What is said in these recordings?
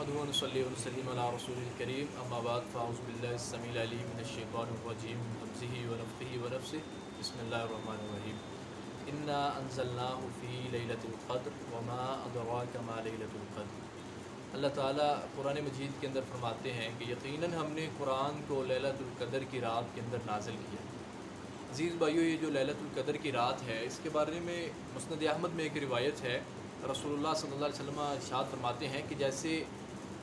نحمده ونصلي ونسلم على رسول الكريم اما بعد فاعوذ بالله السميع العليم من الشيطان الرجيم من همزه ونفخه ونفسه بسم الله الرحمن الرحيم انا انزلناه في ليلة القدر وما ادراك ما ليلة القدر۔ اللہ تعالیٰ قرآن مجید کے اندر فرماتے ہیں کہ یقیناً ہم نے قرآن کو لیلۃ القدر کی رات کے اندر نازل کیا۔ عزیز بھائیو، یہ جو لیلۃ القدر کی رات ہے اس کے بارے میں مسند احمد میں ایک روایت ہے، رسول اللہ صلی اللہ علیہ وسلم ارشاد فرماتے ہیں کہ جیسے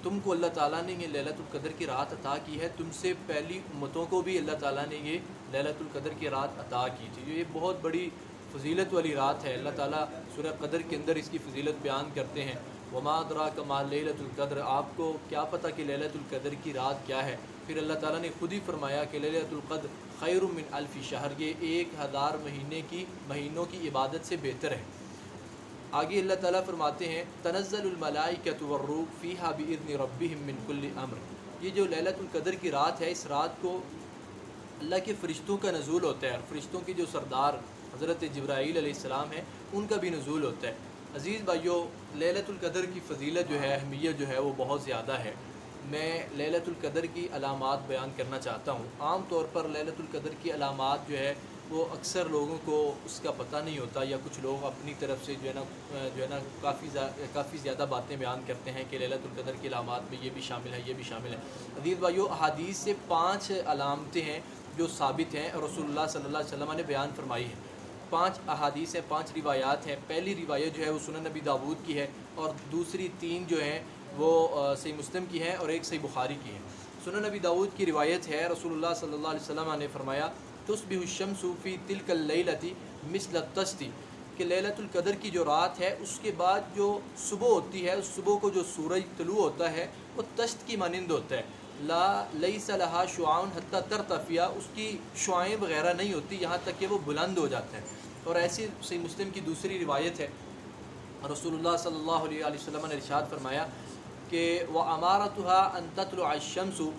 تم کو اللہ تعالیٰ نے یہ لیلۃ القدر کی رات عطا کی ہے، تم سے پہلی امتوں کو بھی اللہ تعالیٰ نے یہ لیلۃ القدر کی رات عطا کی تھی۔ جو یہ بہت بڑی فضیلت والی رات ہے، اللہ تعالیٰ سورہ قدر کے اندر اس کی فضیلت بیان کرتے ہیں۔ وما ادراک ما لیلۃ القدر، آپ کو کیا پتہ کہ لیلۃ القدر کی رات کیا ہے؟ پھر اللہ تعالیٰ نے خود ہی فرمایا کہ لیلۃ القدر خیر من الف شہر، یہ 1000 مہینوں کی عبادت سے بہتر ہے۔ آگے اللہ تعالیٰ فرماتے ہیں تنزل الملائکۃ والروح فیہا باذن ربہم من کل امر۔ یہ جو لیلۃ القدر کی رات ہے، اس رات کو اللہ کے فرشتوں کا نزول ہوتا ہے، اور فرشتوں کی جو سردار حضرت جبرائیل علیہ السلام ہیں ان کا بھی نزول ہوتا ہے۔ عزیز بھائیو، لیلۃ القدر کی فضیلت جو ہے، اہمیت جو ہے وہ بہت زیادہ ہے۔ میں لیلۃ القدر کی علامات بیان کرنا چاہتا ہوں۔ عام طور پر لیلۃ القدر کی علامات جو ہے وہ اکثر لوگوں کو اس کا پتہ نہیں ہوتا، یا کچھ لوگ اپنی طرف سے جو ہے نا کافی زیادہ باتیں بیان کرتے ہیں کہ لیلۃ القدر کی علامات میں یہ بھی شامل ہے، یہ بھی شامل ہے۔ عزیز بھائیو، احادیث سے 5 علامتیں ہیں جو ثابت ہیں اور رسول اللہ صلی اللہ علیہ وسلم نے بیان فرمائی ہیں۔ 5 احادیث ہیں، 5 روایات ہیں۔ پہلی روایت جو ہے وہ سنن نبی داود کی ہے، اور دوسری 3 جو ہیں وہ صحیح مسلم کی ہیں، اور ایک صحیح بخاری کی ہے۔ سنن نبی داود کی روایت ہے، رسول اللہ صلی اللہ علیہ وسلم نے فرمایا تصبح الشمس فی تلک اللیلۃ مثل الطست، کہ لیلۃ القدر کی جو رات ہے اس کے بعد جو صبح ہوتی ہے، اس صبح کو جو سورج طلوع ہوتا ہے وہ طست کی مانند ہوتا ہے۔ لا لیس لہا شعاع حتی ترتفع، اس کی شعائیں وغیرہ نہیں ہوتی یہاں تک کہ وہ بلند ہو جاتا ہے۔ اور ایسی صحیح مسلم کی دوسری روایت ہے، رسول اللہ صلی اللہ علیہ وسلم نے ارشاد فرمایا کہ وَأَمَارَتُهَا أَن تَطْلُعَ الشَّمْسُ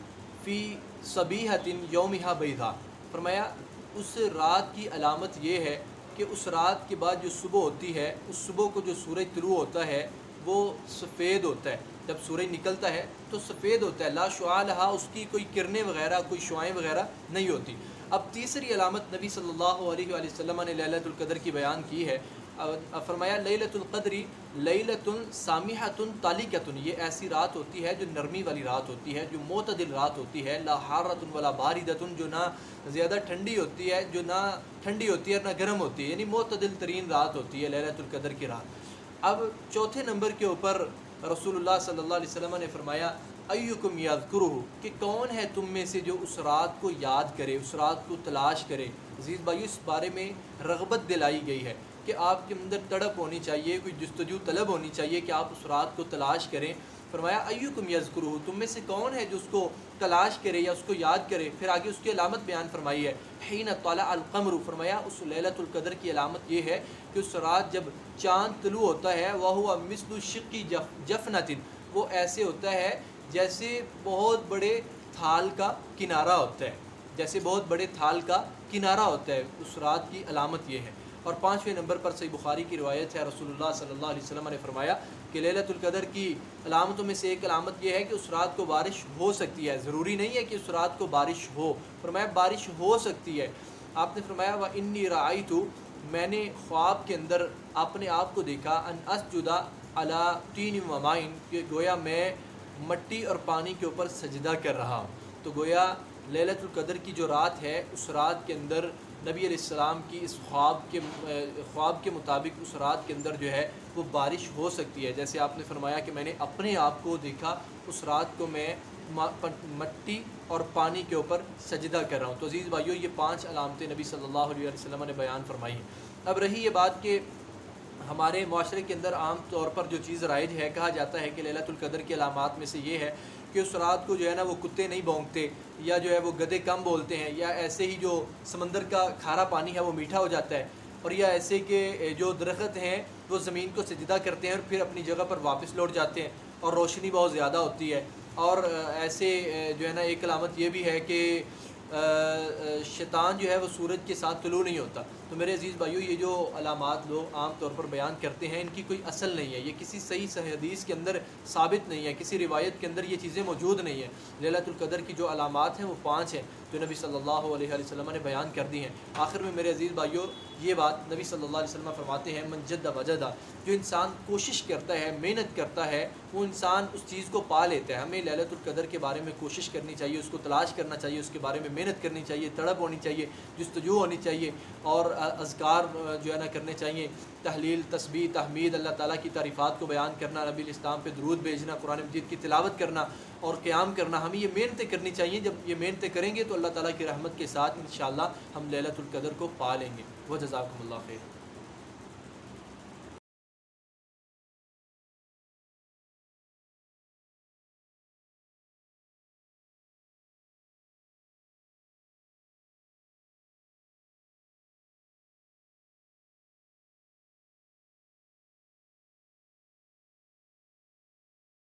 فِي صَبِيحَةٍ يَوْمِهَا بَيْضَاء، فرمایا اس رات کی علامت یہ ہے کہ اس رات کے بعد جو صبح ہوتی ہے، اس صبح کو جو سورج طلوع ہوتا ہے وہ سفید ہوتا ہے۔ جب سورج نکلتا ہے تو سفید ہوتا ہے، لا شعاع لہا، اس کی کوئی کرنیں وغیرہ، کوئی شعائیں وغیرہ نہیں ہوتی۔ اب تیسری علامت نبی صلی اللہ علیہ وآلہ وسلم نے لیلۃ القدر کی بیان کی ہے، فرمایا لیلۃ القدر لیلۃ سامحۃ طالیقۃ، یہ ایسی رات ہوتی ہے جو نرمی والی رات ہوتی ہے، جو معتدل رات ہوتی ہے، لا حارۃ ولا باردۃ، جو نہ زیادہ ٹھنڈی ہوتی ہے، جو نہ ٹھنڈی ہوتی ہے نہ گرم ہوتی ہے، یعنی معتدل ترین رات ہوتی ہے لیلۃ القدر کی رات۔ اب چوتھے نمبر کے اوپر رسول اللہ صلی اللہ علیہ وسلم نے فرمایا ایکم یذکرہ، کہ کون ہے تم میں سے جو اس رات کو یاد کرے، اس رات کو تلاش کرے۔ عزیز بھائیو، اس بارے میں رغبت دلائی گئی ہے کہ آپ کے اندر تڑپ ہونی چاہیے، کوئی جستجو طلب ہونی چاہیے کہ آپ اس رات کو تلاش کریں۔ فرمایا ایکم یذکرہ، تم میں سے کون ہے جو اس کو تلاش کرے یا اس کو یاد کرے۔ پھر آگے اس کی علامت بیان فرمائی ہے حین طلع القمر، فرمایا اس لیلۃ القدر کی علامت یہ ہے کہ اس رات جب چاند طلوع ہوتا ہے وہو مثل الشق جفنۃ، وہ ایسے ہوتا ہے جیسے بہت بڑے تھال کا کنارہ ہوتا ہے، جیسے بہت بڑے تھال کا کنارہ ہوتا ہے، اس رات کی علامت یہ ہے۔ اور 5ویں نمبر پر صحیح بخاری کی روایت ہے، رسول اللہ صلی اللہ علیہ وسلم نے فرمایا کہ لیلۃ القدر کی علامتوں میں سے ایک علامت یہ ہے کہ اس رات کو بارش ہو سکتی ہے۔ ضروری نہیں ہے کہ اس رات کو بارش ہو، فرمایا بارش ہو سکتی ہے۔ آپ نے فرمایا وَإِنِّي رَأَيْتُ، میں نے خواب کے اندر اپنے آپ کو دیکھا ان اسجد علی طین وماء، کہ گویا میں مٹی اور پانی کے اوپر سجدہ کر رہا ہوں۔ تو گویا لیلۃ القدر کی جو رات ہے، اس رات کے اندر نبی علیہ السلام کی اس خواب کے مطابق اس رات کے اندر جو ہے وہ بارش ہو سکتی ہے۔ جیسے آپ نے فرمایا کہ میں نے اپنے آپ کو دیکھا اس رات کو میں مٹی اور پانی کے اوپر سجدہ کر رہا ہوں۔ تو عزیز بھائیو، یہ 5 علامتیں نبی صلی اللہ علیہ وسلم نے بیان فرمائی ہیں۔ اب رہی یہ بات کہ ہمارے معاشرے کے اندر عام طور پر جو چیز رائج ہے، کہا جاتا ہے کہ لیلۃ القدر کی علامات میں سے یہ ہے کہ اس رات کو جو ہے نا وہ کتے نہیں بھونکتے، یا جو ہے وہ گدھے کم بولتے ہیں، یا ایسے ہی جو سمندر کا کھارا پانی ہے وہ میٹھا ہو جاتا ہے، اور یا ایسے کہ جو درخت ہیں وہ زمین کو سجدہ کرتے ہیں اور پھر اپنی جگہ پر واپس لوٹ جاتے ہیں، اور روشنی بہت زیادہ ہوتی ہے۔ اور ایسے جو ہے نا ایک علامت یہ بھی ہے کہ شیطان جو ہے وہ سورج کے ساتھ طلوع نہیں ہوتا۔ تو میرے عزیز بھائیو، یہ جو علامات لوگ عام طور پر بیان کرتے ہیں ان کی کوئی اصل نہیں ہے، یہ کسی صحیح حدیث کے اندر ثابت نہیں ہے، کسی روایت کے اندر یہ چیزیں موجود نہیں ہیں۔ لیلۃ القدر کی جو علامات ہیں وہ 5 ہیں جو نبی صلی اللہ علیہ وسلم نے بیان کر دی ہیں۔ آخر میں میرے عزیز بھائیو، یہ بات نبی صلی اللہ علیہ وسلم فرماتے ہیں، من جد وجدہ، جو انسان کوشش کرتا ہے، محنت کرتا ہے، وہ انسان اس چیز کو پا لیتا ہے۔ ہمیں لیلۃ القدر کے بارے میں کوشش کرنی چاہیے، اس کو تلاش کرنا چاہیے، اس کے بارے میں محنت کرنی چاہیے، تڑپ ہونی چاہیے، جستجو ہونی چاہیے، اور اذکار جو ہے نا کرنے چاہیے، تحلیل، تسبیح، تحمید، اللہ تعالیٰ کی تعریفات کو بیان کرنا، نبی الاسلام پہ درود بھیجنا، قرآن مجید کی تلاوت کرنا اور قیام کرنا۔ ہمیں یہ محنتیں کرنی چاہیے۔ جب یہ محنتیں کریں گے تو اللہ تعالیٰ کی رحمت کے ساتھ انشاءاللہ ہم لیلۃ القدر کو پا لیں گے۔ وجزاکم اللہ خیر۔